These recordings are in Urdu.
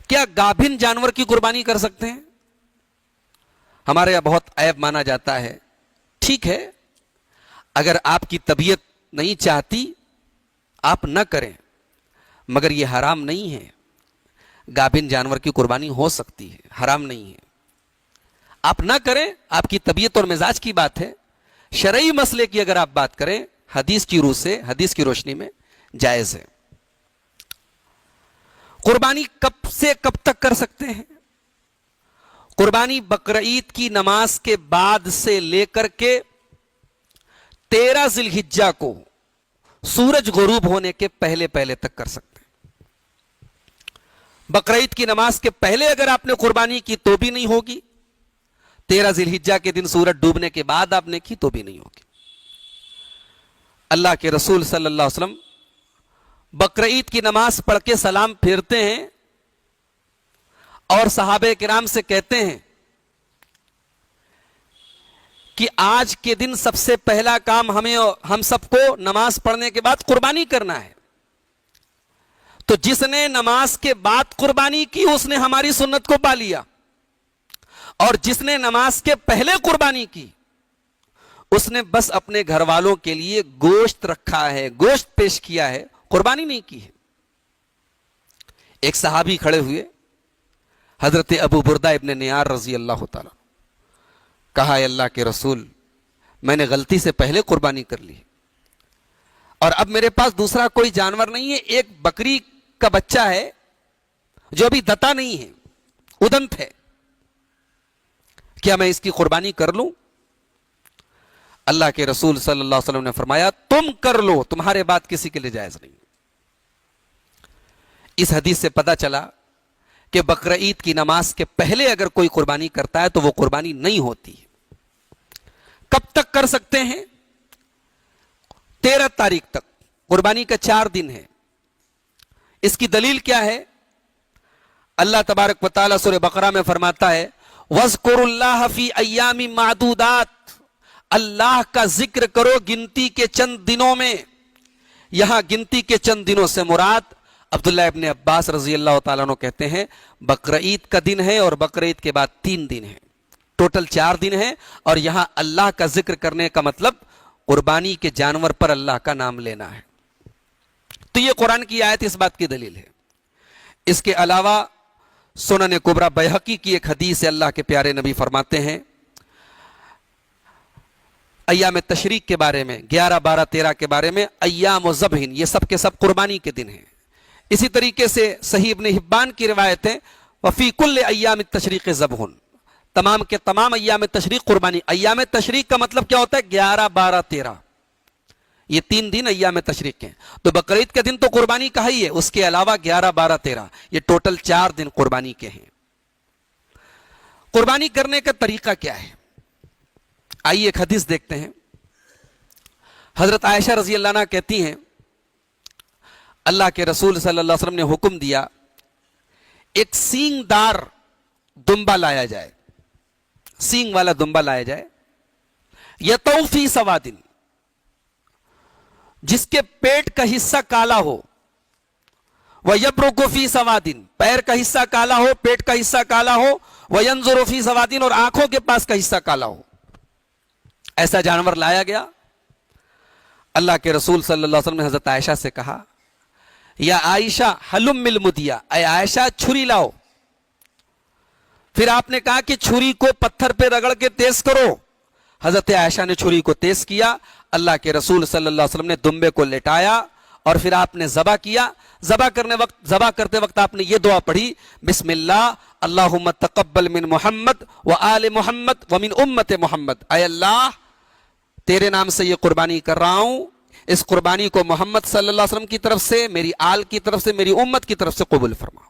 کیا گابھن جانور کی قربانی کر سکتے ہیں؟ ہمارے یہاں بہت عیب مانا جاتا ہے. ٹھیک ہے، اگر آپ کی طبیعت نہیں چاہتی آپ نہ کریں، مگر یہ حرام نہیں ہے. گابھن جانور کی قربانی ہو سکتی ہے، حرام نہیں ہے. آپ نہ کریں، آپ کی طبیعت اور مزاج کی بات ہے. شرعی مسئلے کی اگر آپ بات کریں، حدیث کی روح سے، حدیث کی روشنی میں جائز ہے. قربانی کب سے کب تک کر سکتے ہیں؟ قربانی بقرعید کی نماز کے بعد سے لے کر کے 13 ذی الحجہ کو سورج غروب ہونے کے پہلے پہلے تک کر سکتے ہیں. بقرعید کی نماز کے پہلے اگر آپ نے قربانی کی تو بھی نہیں ہوگی. 13 ذی الحجہ کے دن سورج ڈوبنے کے بعد آپ نے کی تو بھی نہیں ہوگی. اللہ کے رسول صلی اللہ علیہ وسلم بقرعید کی نماز پڑھ کے سلام پھیرتے ہیں اور صحابہ کرام سے کہتے ہیں کہ آج کے دن سب سے پہلا کام ہم سب کو نماز پڑھنے کے بعد قربانی کرنا ہے. تو جس نے نماز کے بعد قربانی کی اس نے ہماری سنت کو پا لیا، اور جس نے نماز کے پہلے قربانی کی اس نے بس اپنے گھر والوں کے لیے گوشت رکھا ہے، گوشت پیش کیا ہے، قربانی نہیں کی ہے. ایک صحابی کھڑے ہوئے، حضرت ابو بردہ ابن نیار رضی اللہ تعالی، کہا اے اللہ کے رسول، میں نے غلطی سے پہلے قربانی کر لی اور اب میرے پاس دوسرا کوئی جانور نہیں ہے. ایک بکری کا بچہ ہے جو ابھی دتا نہیں ہے، ادنت ہے، کیا میں اس کی قربانی کر لوں؟ اللہ کے رسول صلی اللہ علیہ وسلم نے فرمایا تم کر لو، تمہارے بات کسی کے لیے جائز نہیں. اس حدیث سے پتہ چلا کہ بقرعید کی نماز کے پہلے اگر کوئی قربانی کرتا ہے تو وہ قربانی نہیں ہوتی. کب تک کر سکتے ہیں؟ 13 تاریخ تک. قربانی کا 4 دن ہے. اس کی دلیل کیا ہے؟ اللہ تبارک و تعالی سورہ بقرہ میں فرماتا ہے وَاذْكُرُوا اللَّهَ فِي أَيَّامٍ مَعْدُودَاتٍ، اللہ کا ذکر کرو گنتی کے چند دنوں میں. یہاں گنتی کے چند دنوں سے مراد عبداللہ ابن عباس رضی اللہ تعالیٰ عنہ کہتے ہیں بقرعید کا دن ہے اور بقرعید کے بعد 3 دن ہیں، ٹوٹل 4 دن ہیں. اور یہاں اللہ کا ذکر کرنے کا مطلب قربانی کے جانور پر اللہ کا نام لینا ہے. تو یہ قرآن کی آیت اس بات کی دلیل ہے. اس کے علاوہ سنن کبریٰ بیہقی کی ایک حدیث ہے، اللہ کے پیارے نبی فرماتے ہیں ایام تشریق کے بارے میں، 11، 12، 13 کے بارے میں، ایام و ذبح، یہ سب کے سب قربانی کے دن ہیں. اسی طریقے سے صحیح ابن حبان کی روایت ہے وفی کل ایام التشریق ذبح، تمام کے تمام ایام تشریق قربانی. ایام تشریق کا مطلب کیا ہوتا ہے؟ 11، 12، 13، یہ 3 دن ایام تشریق ہیں. تو بقرعید کے دن تو قربانی کا ہی ہے، اس کے علاوہ 11، 12، 13 یہ ٹوٹل 4 دن قربانی کے ہیں. قربانی کرنے کا طریقہ کیا ہے؟ آئیے ایک حدیث دیکھتے ہیں. حضرت عائشہ رضی اللہ عنہ کہتی ہیں اللہ کے رسول صلی اللہ علیہ وسلم نے حکم دیا ایک سینگ دار دمبا لایا جائے، سینگ والا دمبا لایا جائے، یطؤ فی سوادن، جس کے پیٹ کا حصہ کالا ہو، وَيَبْرُقُ فِي سَوَادٍ، پیر کا حصہ کالا ہو، پیٹ کا حصہ کالا ہو، وَيَنْظُرُ فِي سَوَادٍ، اور آنکھوں کے پاس کا حصہ کالا ہو. ایسا جانور لایا گیا. اللہ کے رسول صلی اللہ علیہ وسلم نے حضرت عائشہ سے کہا یا عائشہ حلم المدیا، اے عائشہ چھری لاؤ. پھر آپ نے کہا کہ چھری کو پتھر پہ رگڑ کے تیز کرو. حضرت عائشہ نے چھری کو تیز کیا. اللہ کے رسول صلی اللہ علیہ وسلم نے دمبے کو لٹایا اور پھر آپ نے ذبح کیا. ذبح کرتے وقت آپ نے یہ دعا پڑھی بسم اللہ اللہم تقبل من محمد و آل محمد ومن امت محمد، اے اللہ تیرے نام سے یہ قربانی کر رہا ہوں، اس قربانی کو محمد صلی اللہ علیہ وسلم کی طرف سے، میری آل کی طرف سے، میری امت کی طرف سے قبول فرما.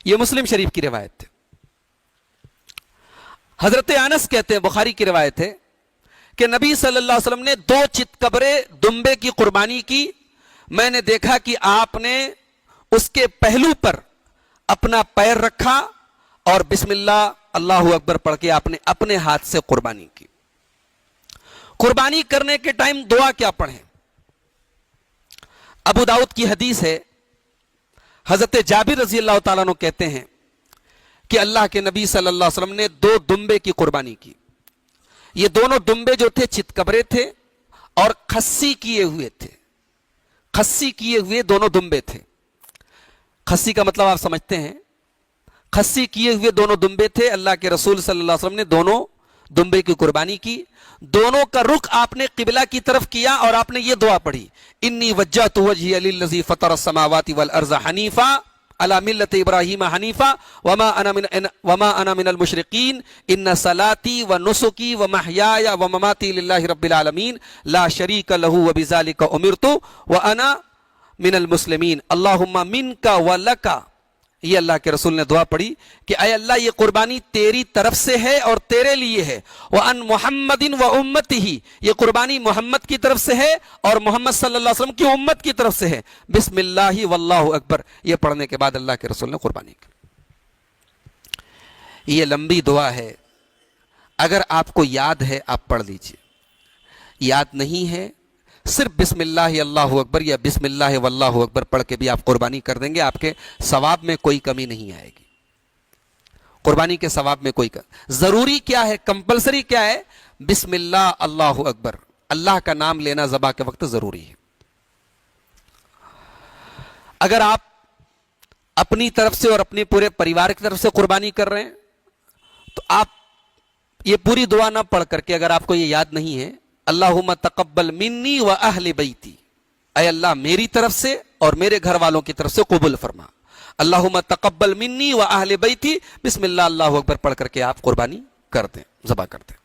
یہ مسلم شریف کی روایت ہے. حضرت انس کہتے ہیں، بخاری کی روایت ہے کہ نبی صلی اللہ علیہ وسلم نے 2 چتکبرے دمبے کی قربانی کی. میں نے دیکھا کہ آپ نے اس کے پہلو پر اپنا پیر رکھا اور بسم اللہ اللہ اکبر پڑھ کے آپ نے اپنے ہاتھ سے قربانی کی. قربانی کرنے کے ٹائم دعا کیا پڑھیں؟ ابو داؤد کی حدیث ہے حضرت جابر رضی اللہ تعالیٰ عنہ کہتے ہیں کہ اللہ کے نبی صلی اللہ علیہ وسلم نے 2 دمبے کی قربانی کی. یہ دونوں دمبے جو تھے چتکبرے تھے اور کھسی کیے ہوئے تھے. کھسی کیے ہوئے دونوں دمبے تھے. کھسی کا مطلب آپ سمجھتے ہیں. کھسی کیے ہوئے دونوں دمبے تھے. اللہ کے رسول صلی اللہ علیہ وسلم نے دونوں دمبے کی قربانی کی. دونوں کا رخ آپ نے قبلہ کی طرف کیا اور آپ نے یہ دعا پڑھی, انی وجہت وجہی للذی فطر السماوات والارض حنیفا علی ملت ابراہیم حنیفا وما انا من المشرقین ان صلاتی و نسکی و محیای و مماتی للہ رب العالمین لا شریک لہ وبذالک امرت وانا من المسلمین اللہم منک و لک. یہ اللہ کے رسول نے دعا پڑھی کہ اے اللہ یہ قربانی تیری طرف سے ہے اور تیرے لیے ہے. وَأَن مُحَمَّدٍ وَأُمَّتِهِ, یہ قربانی محمد کی طرف سے ہے اور محمد صلی اللہ علیہ وسلم کی امت کی طرف سے ہے. بسم اللہ واللہ اکبر, یہ پڑھنے کے بعد اللہ کے رسول نے قربانی کی. یہ لمبی دعا ہے, اگر آپ کو یاد ہے آپ پڑھ لیجئے, یاد نہیں ہے صرف بسم اللہ اللہ اکبر یا بسم اللہ واللہ اکبر پڑھ کے بھی آپ قربانی کر دیں گے, آپ کے ثواب میں کوئی کمی نہیں آئے گی. قربانی کے ثواب میں کوئی کمی. ضروری کیا ہے, کمپلسری کیا ہے؟ بسم اللہ اللہ اکبر, اللہ کا نام لینا ذبح کے وقت ضروری ہے. اگر آپ اپنی طرف سے اور اپنے پورے پریوار کی طرف سے قربانی کر رہے ہیں تو آپ یہ پوری دعا نہ پڑھ کر کے, اگر آپ کو یہ یاد نہیں ہے, اللہم تقبل منی و اہل بیتی, اے اللہ میری طرف سے اور میرے گھر والوں کی طرف سے قبول فرما. اللہم تقبل منی و اہل بیتی, بسم اللہ اللہ اکبر پڑھ کر کے آپ قربانی کر دیں, ذبح کر دیں.